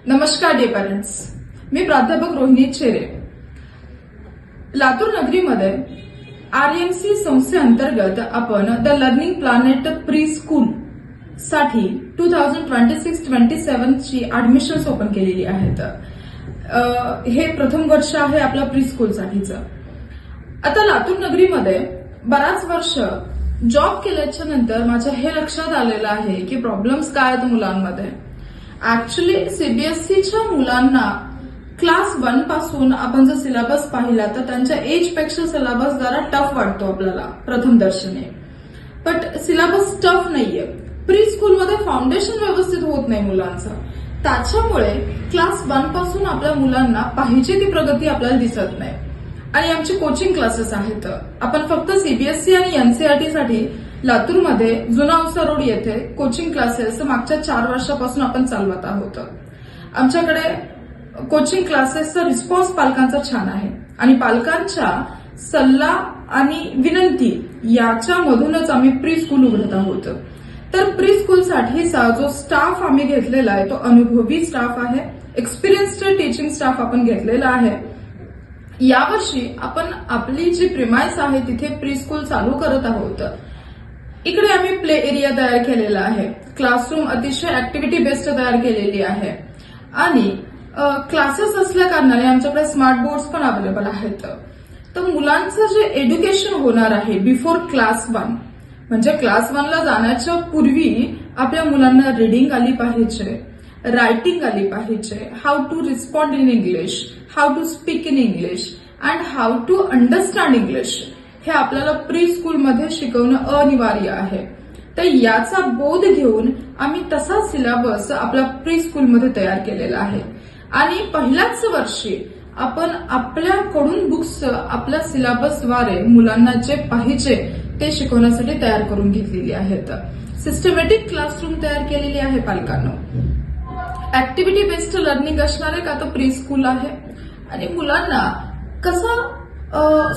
नमस्कार dear parents, मी प्राध्यापक Rohini चेरे. Latur नगरीमध्ये RMC संस्थेअंतर्गत आपण the learning planet pre school साठी 2026-27 ची ऍडमिशन्स ओपन केलेली आहेत. हे प्रथम वर्ष आहे आपल्या प्री स्कूल साठीचं. आता लातूर नगरीमध्ये बराच वर्ष जॉब केल्याच्या नंतर माझ्या हे लक्षात आलेलं आहे की प्रॉब्लेम्स काय आहेत मुलांमध्ये. ऍक्च्युली सीबीएसईच्या मुलांना क्लास 1 पासून आपण जर सिलेबस पाहिला तर त्यांच्या एज पेक्षा सिलेबस जरा टफ वाटतो आपल्याला प्रथम दर्शनी. बट सिलेबस टफ नाहीये. प्री स्कूलमध्ये फाउंडेशन व्यवस्थित होत नाही मुलांचं. त्याच्यामुळे क्लास 1 पासून आपल्या मुलांना पाहिजे ती प्रगती आपल्याला दिसत नाही. आणि आमचे कोचिंग क्लासेस आहेत. आपण फक्त सीबीएसई आणि एनसीईआरटी साठी लातूरमध्ये जुना औसा रोड येथे कोचिंग क्लासेस मागच्या 4 वर्षापासून आपण चालवत आहोत. आमच्याकडे कोचिंग क्लासेसचा रिस्पॉन्स पालकांचा छान आहे आणि पालकांच्या सल्ला आणि विनंती याच्यामधूनच आम्ही प्री स्कूल उघडत आहोत. तर प्री स्कूलसाठीचा जो स्टाफ आम्ही घेतलेला आहे तो अनुभवी स्टाफ आहे. एक्सपिरियन्स्ड टीचिंग स्टाफ आपण घेतलेला आहे. यावर्षी आपण आपली जी प्रिमाइस आहे तिथे प्री स्कूल चालू करत आहोत. इकडे आम्ही प्ले एरिया तयार केलेला आहे. क्लासरूम अतिशय ऍक्टिव्हिटी बेस्ड तयार केलेली आहे आणि क्लासेस असल्या कारणाने आमच्याकडे स्मार्ट बोर्ड्स पण अवेलेबल आहेत. तर मुलांचं जे एज्युकेशन होणार आहे बिफोर क्लास 1 म्हणजे क्लास 1 ला जाण्याच्या पूर्वी आपल्या मुलांना रीडिंग आली पाहिजे, रायटिंग आली पाहिजे, how to respond in English, how to speak in English and how to understand English हे आपल्याला प्री स्कूलमध्ये शिकवणं अनिवार्य आहे. तर याचा बोध घेऊन आम्ही तसा सिलेबस आपल्या प्री स्कूलमध्ये तयार केलेला आहे आणि पहिल्याच वर्षी आपण आपल्याकडून बुक्स आपल्या सिलेबसद्वारे मुलांना जे पाहिजे ते शिकवण्यासाठी तयार करून घेतलेली आहेत. सिस्टमॅटिक क्लासरूम तयार केलेली आहे पालकांना. ऍक्टिव्हिटी बेस्ड लर्निंग असणारे का तर प्री स्कूल आहे आणि मुलांना कसं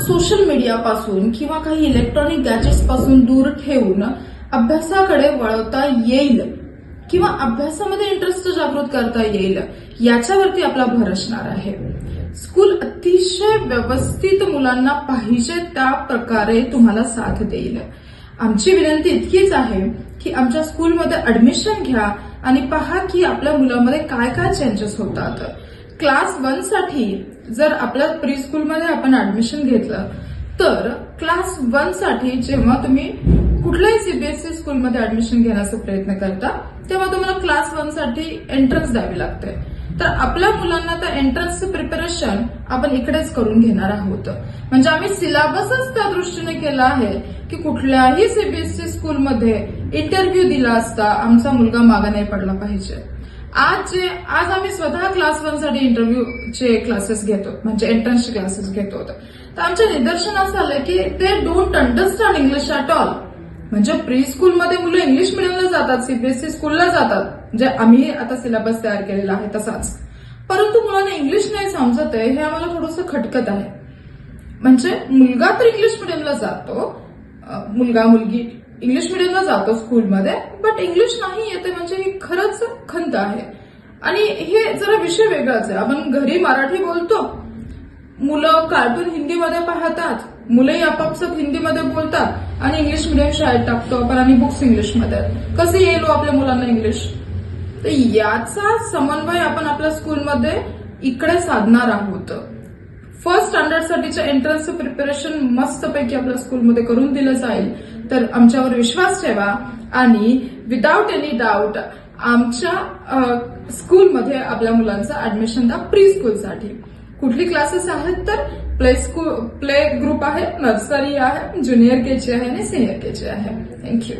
सोशल मीडियापासून किंवा काही इलेक्ट्रॉनिक गॅजेट्स पासून दूर ठेवून अभ्यासाकडे वळवता येईल किंवा अभ्यासामध्ये इंटरेस्ट जागृत करता येईल याच्यावरती आपला भर असणार आहे. स्कूल अतिशय व्यवस्थित मुलांना पाहिजे त्या प्रकारे तुम्हाला साथ देईल. आमची विनंती इतकीच आहे की आमच्या स्कूलमध्ये ऍडमिशन घ्या आणि पहा की आपल्या मुलांमध्ये काय काय चेंजेस होतात. क्लास 1 साठी जर आपल्या प्री स्कूलमध्ये आपण ऍडमिशन घेतलं तर क्लास 1 साठी जेव्हा तुम्ही कुठल्याही सीबीएसई स्कूलमध्ये ऍडमिशन घेण्याचा प्रयत्न करता तेव्हा तुम्हाला क्लास 1 साठी एंट्रन्स द्यावी लागते. तर आपल्या मुलांना त्या एंट्रन्सचं प्रिपरेशन आपण इकडेच करून घेणार आहोत. म्हणजे आम्ही सिलेबसच त्या दृष्टीने केला आहे की कुठल्याही सीबीएसई स्कूलमध्ये इंटरव्ह्यू दिला असता आमचा मुलगा मागे नाही पडला पाहिजे. आज आम्ही स्वतः क्लास 1 साठी इंटरव्ह्यूचे क्लासेस घेतो म्हणजे एंट्रन्सचे क्लासेस घेतो. तर आमच्या निदर्शनास आलं की ते don't understand English at all. म्हणजे प्री स्कूलमध्ये मुलं इंग्लिश मिडियमला जातात, सीबीएसई स्कूलला जातात, म्हणजे आम्ही आता सिलेबस तयार केलेला आहे तसाच, परंतु मुलांना इंग्लिश नाही समजत आहे हे आम्हाला थोडंसं खटकत आहे. म्हणजे मुलगा तर इंग्लिश मिडियमला जातो, मुलगा मुलगी इंग्लिश मिडियमला जातो स्कूलमध्ये, बट इंग्लिश नाही येते म्हणजे ही खरंच खंत आहे. आणि हे जरा विषय वेगळाच आहे. आपण घरी मराठी बोलतो, मुलं कार्टून हिंदीमध्ये पाहतात, मुलंही आपापसात हिंदीमध्ये बोलतात आणि इंग्लिश मिडियम शाळेत टाकतो आपण आणि बुक्स इंग्लिशमध्ये. कसं येईल आपल्या मुलांना इंग्लिश? तर याचा समन्वय आपण आपल्या स्कूलमध्ये इकडे साधणार आहोत. फर्स्ट स्टँडर्डसाठीच्या एंट्रन्सचं प्रिपरेशन मस्तपैकी आपल्या स्कूलमध्ये करून दिलं जाईल. तर आमच्यावर विश्वास ठेवा आणि विदाउट एनी डाऊट आमच्या स्कूलमध्ये आपल्या मुलांचं ऍडमिशन द्या प्री स्कूलसाठी. कुठली क्लासेस आहेत तर प्ले ग्रुप आहे, नर्सरी आहे, ज्युनियर केजी आहे आणि सिनियर केजी आहे. थँक्यू.